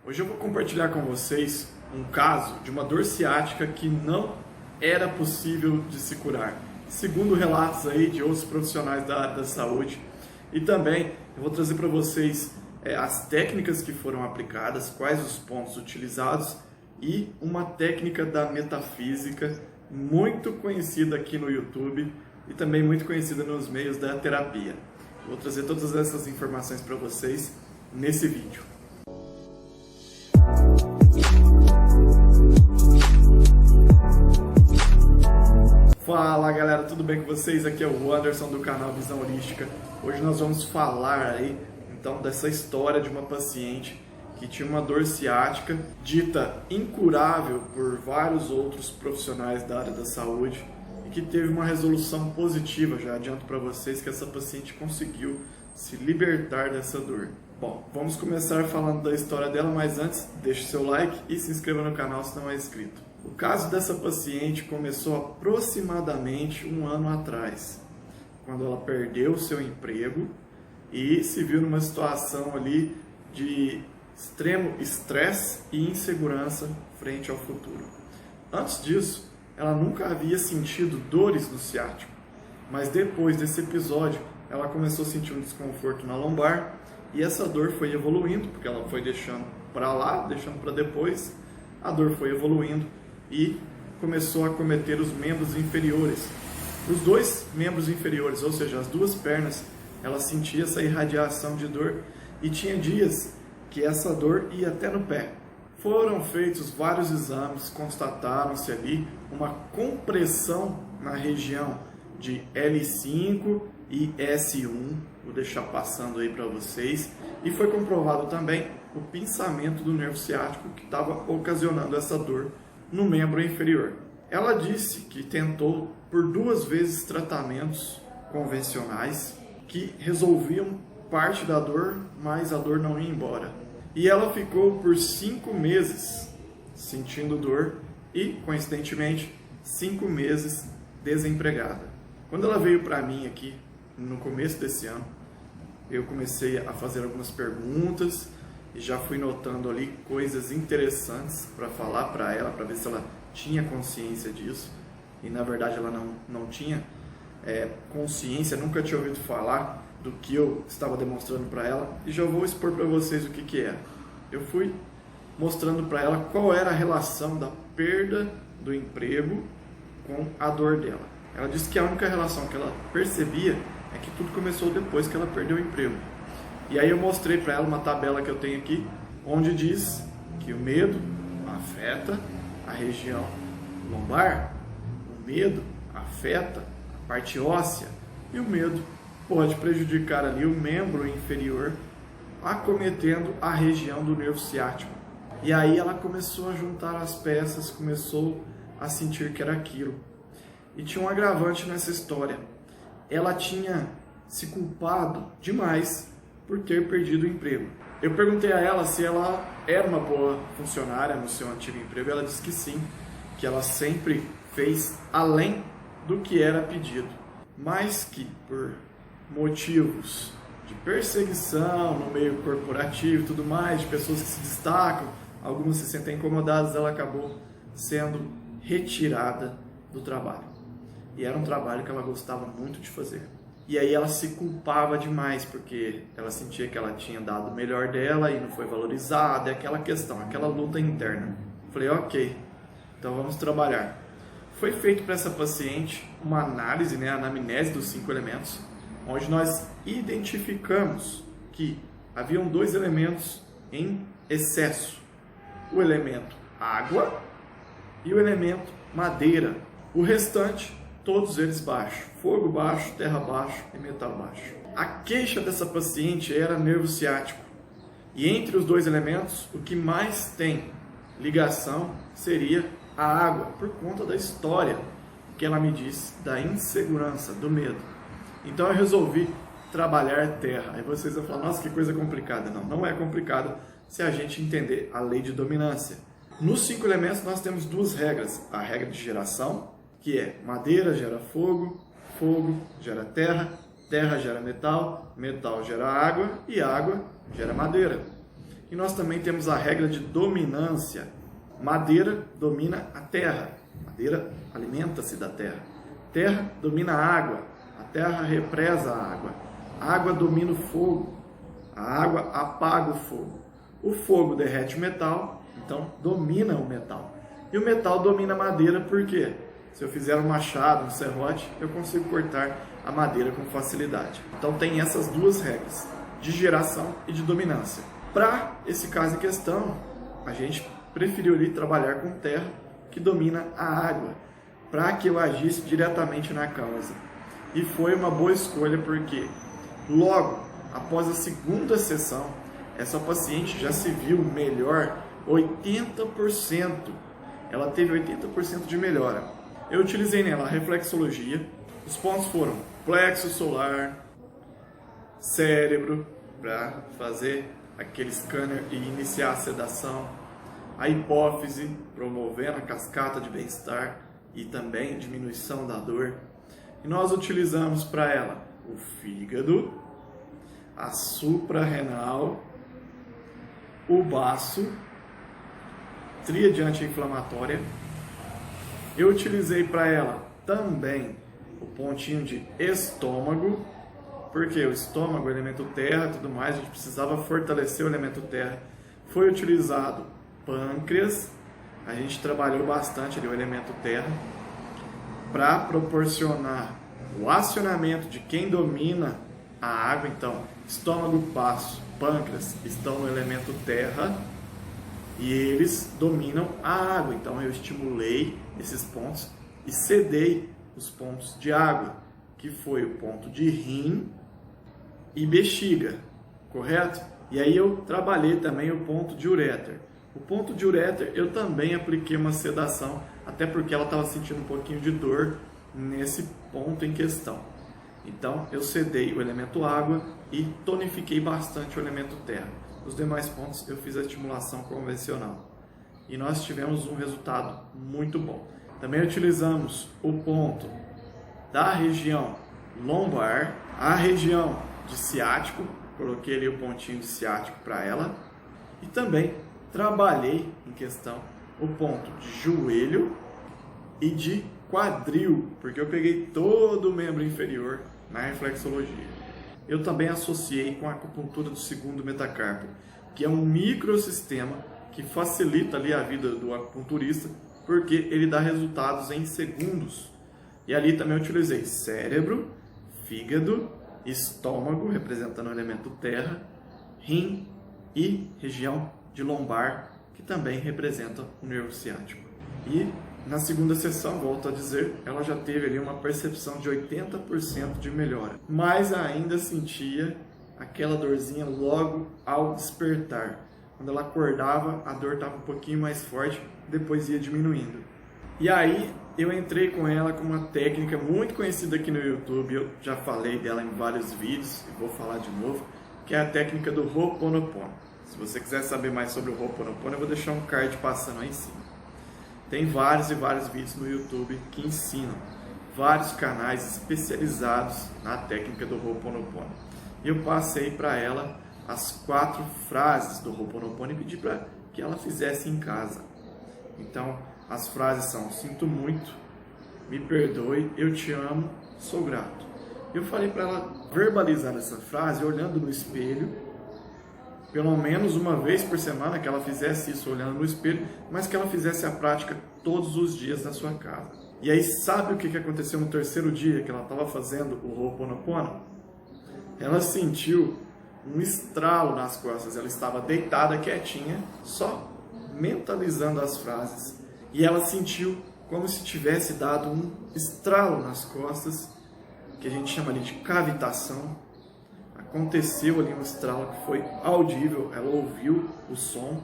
Hoje eu vou compartilhar com vocês um caso de uma dor ciática que não era possível de se curar, segundo relatos aí de outros profissionais da área da saúde. E também eu vou trazer para vocês as técnicas que foram aplicadas, quais os pontos utilizados e uma técnica da metafísica muito conhecida aqui no YouTube e também muito conhecida nos meios da terapia. Vou trazer todas essas informações para vocês nesse vídeo. Fala galera, tudo bem com vocês? Aqui é o Anderson do canal Visão Holística. Hoje nós vamos falar aí então dessa história de uma paciente que tinha uma dor ciática dita incurável por vários outros profissionais da área da saúde e que teve uma resolução positiva. Já adianto para vocês que essa paciente conseguiu se libertar dessa dor. Bom, vamos começar falando da história dela, mas antes deixe seu like e se inscreva no canal se não é inscrito. O caso dessa paciente começou aproximadamente um ano atrás, quando ela perdeu seu emprego e se viu numa situação ali de extremo estresse e insegurança frente ao futuro. Antes disso, ela nunca havia sentido dores no ciático, mas depois desse episódio, ela começou a sentir um desconforto na lombar e essa dor foi evoluindo, porque ela foi deixando para lá, deixando para depois, a dor foi evoluindo e começou a acometer os membros inferiores. Os dois membros inferiores, ou seja, as duas pernas, ela sentia essa irradiação de dor e tinha dias que essa dor ia até no pé. Foram feitos vários exames, constataram-se ali uma compressão na região de L5 e S1, vou deixar passando aí para vocês, e foi comprovado também o pinçamento do nervo ciático que estava ocasionando essa dor no membro inferior. Ela disse que tentou por 2 vezes tratamentos convencionais que resolviam parte da dor, mas a dor não ia embora. E ela ficou por 5 meses sentindo dor e, coincidentemente, 5 meses desempregada. Quando ela veio para mim aqui, no começo desse ano, eu comecei a fazer algumas perguntas e já fui notando ali coisas interessantes para falar para ela, para ver se ela tinha consciência disso. E na verdade ela não tinha consciência, nunca tinha ouvido falar do que eu estava demonstrando para ela. E já vou expor para vocês o que era. Eu fui mostrando para ela qual era a relação da perda do emprego com a dor dela. Ela disse que a única relação que ela percebia é que tudo começou depois que ela perdeu o emprego. E aí eu mostrei para ela uma tabela que eu tenho aqui, onde diz que o medo afeta a região lombar, o medo afeta a parte óssea e o medo pode prejudicar ali o membro inferior, acometendo a região do nervo ciático. E aí ela começou a juntar as peças, começou a sentir que era aquilo. E tinha um agravante nessa história. Ela tinha se culpado demais por ter perdido o emprego. Eu perguntei a ela se ela era uma boa funcionária no seu antigo emprego. Ela disse que sim, que ela sempre fez além do que era pedido, mas que por motivos de perseguição no meio corporativo e tudo mais, de pessoas que se destacam, algumas se sentem incomodadas, ela acabou sendo retirada do trabalho. E era um trabalho que ela gostava muito de fazer. E aí ela se culpava demais, porque ela sentia que ela tinha dado o melhor dela e não foi valorizada, aquela questão, aquela luta interna. Falei, ok, então vamos trabalhar. Foi feito para essa paciente uma análise, a anamnese dos 5 elementos, onde nós identificamos que haviam 2 elementos em excesso. O elemento água e o elemento madeira. O restante, todos eles baixo. Fogo baixo, terra baixo e metal baixo. A queixa dessa paciente era nervo ciático. E entre os 2 elementos, o que mais tem ligação seria a água, por conta da história que ela me disse, da insegurança, do medo. Então eu resolvi trabalhar terra. Aí vocês vão falar, nossa, que coisa complicada. Não, não é complicado se a gente entender a lei de dominância. Nos 5 elementos nós temos 2 regras. A regra de geração, que é madeira gera fogo, fogo gera terra, terra gera metal, metal gera água e água gera madeira. E nós também temos a regra de dominância. Madeira domina a terra, madeira alimenta-se da terra. Terra domina a água, a terra represa a água domina o fogo, a água apaga o fogo. O fogo derrete o metal, então domina o metal. E o metal domina a madeira, por quê? Se eu fizer um machado, um serrote, eu consigo cortar a madeira com facilidade. Então tem essas duas regras, de geração e de dominância. Para esse caso em questão, a gente preferiu ali trabalhar com terra, que domina a água, para que eu agisse diretamente na causa. E foi uma boa escolha, porque logo após a segunda sessão, essa paciente já se viu melhor 80%. Ela teve 80% de melhora. Eu utilizei nela a reflexologia. Os pontos foram plexo solar, cérebro, para fazer aquele scanner e iniciar a sedação, a hipófise, promovendo a cascata de bem-estar e também diminuição da dor. E nós utilizamos para ela o fígado, a suprarrenal, o baço, tríade anti-inflamatória. Eu utilizei para ela também o pontinho de estômago, porque o estômago, o elemento terra e tudo mais, a gente precisava fortalecer o elemento terra. Foi utilizado pâncreas, a gente trabalhou bastante ali o elemento terra, para proporcionar o acionamento de quem domina a água. Então, estômago, baço, pâncreas estão no elemento terra e eles dominam a água. Então, eu estimulei esses pontos e cedei os pontos de água, que foi o ponto de rim e bexiga, correto? E aí eu trabalhei também o ponto de uréter. O ponto de uréter eu também apliquei uma sedação, até porque ela estava sentindo um pouquinho de dor nesse ponto em questão. Então eu cedei o elemento água e tonifiquei bastante o elemento terra. Os demais pontos eu fiz a estimulação convencional. E nós tivemos um resultado muito bom. Também utilizamos o ponto da região lombar, a região de ciático, coloquei ali o pontinho de ciático para ela. E também trabalhei em questão o ponto de joelho e de quadril, porque eu peguei todo o membro inferior na reflexologia. Eu também associei com a acupuntura do segundo metacarpo, que é um microsistema que facilita ali a vida do acupunturista, porque ele dá resultados em segundos. E ali também eu utilizei cérebro, fígado, estômago, representando o elemento terra, rim e região de lombar, que também representa o nervo ciático. E na segunda sessão, volto a dizer, ela já teve ali uma percepção de 80% de melhora, mas ainda sentia aquela dorzinha logo ao despertar. Quando ela acordava, a dor estava um pouquinho mais forte, depois ia diminuindo. E aí eu entrei com ela com uma técnica muito conhecida aqui no YouTube, eu já falei dela em vários vídeos e vou falar de novo, que é a técnica do Ho'oponopono. Se você quiser saber mais sobre o Ho'oponopono, eu vou deixar um card passando aí em cima. Tem vários e vários vídeos no YouTube que ensinam, vários canais especializados na técnica do Ho'oponopono. E eu passei para ela as 4 frases do Ho'oponopono e pedi para que ela fizesse em casa. Então, as frases são: sinto muito, me perdoe, eu te amo, sou grato. Eu falei para ela verbalizar essa frase olhando no espelho, pelo menos uma vez por semana, que ela fizesse isso olhando no espelho, mas que ela fizesse a prática todos os dias na sua casa. E aí, sabe o que aconteceu no terceiro dia que ela estava fazendo o Ho'oponopono? Ela sentiu um estralo nas costas. Ela estava deitada, quietinha, só mentalizando as frases. E ela sentiu como se tivesse dado um estralo nas costas, que a gente chama ali de cavitação. Aconteceu ali um estralo que foi audível, ela ouviu o som.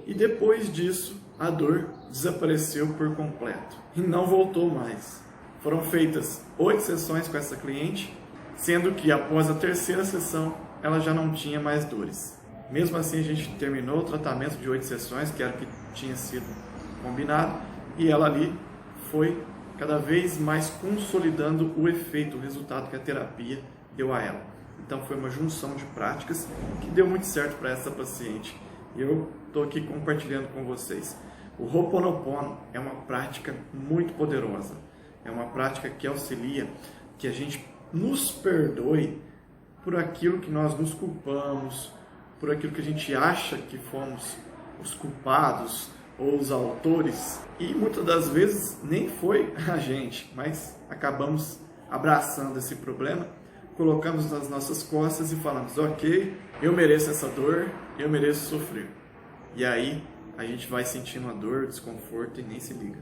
E depois disso, a dor desapareceu por completo e não voltou mais. Foram feitas 8 sessões com essa cliente, sendo que após a terceira sessão, ela já não tinha mais dores. Mesmo assim, a gente terminou o tratamento de 8 sessões, que era o que tinha sido combinado, e ela ali foi cada vez mais consolidando o efeito, o resultado que a terapia deu a ela. Então foi uma junção de práticas que deu muito certo para essa paciente. eu estou aqui compartilhando com vocês. O Ho'oponopono é uma prática muito poderosa, é uma prática que auxilia que a gente nos perdoe por aquilo que nós nos culpamos, por aquilo que a gente acha que fomos os culpados ou os autores, e muitas das vezes nem foi a gente, mas acabamos abraçando esse problema, colocamos nas nossas costas e falamos, ok, eu mereço essa dor, eu mereço sofrer. E aí a gente vai sentindo a dor, o desconforto e nem se liga.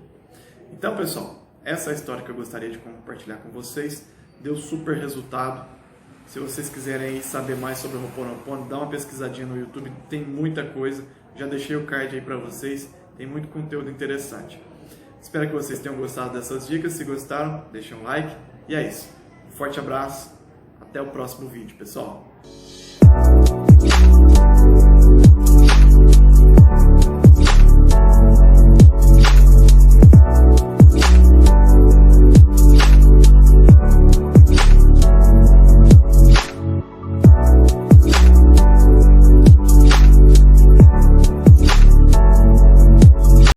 Então, pessoal, essa é a história que eu gostaria de compartilhar com vocês. Deu super resultado. Se vocês quiserem saber mais sobre o Ho'oponopono, dá uma pesquisadinha no YouTube, tem muita coisa. Já deixei o card aí para vocês, tem muito conteúdo interessante. Espero que vocês tenham gostado dessas dicas. Se gostaram, deixem um like. E é isso. Um forte abraço. Até o próximo vídeo, pessoal.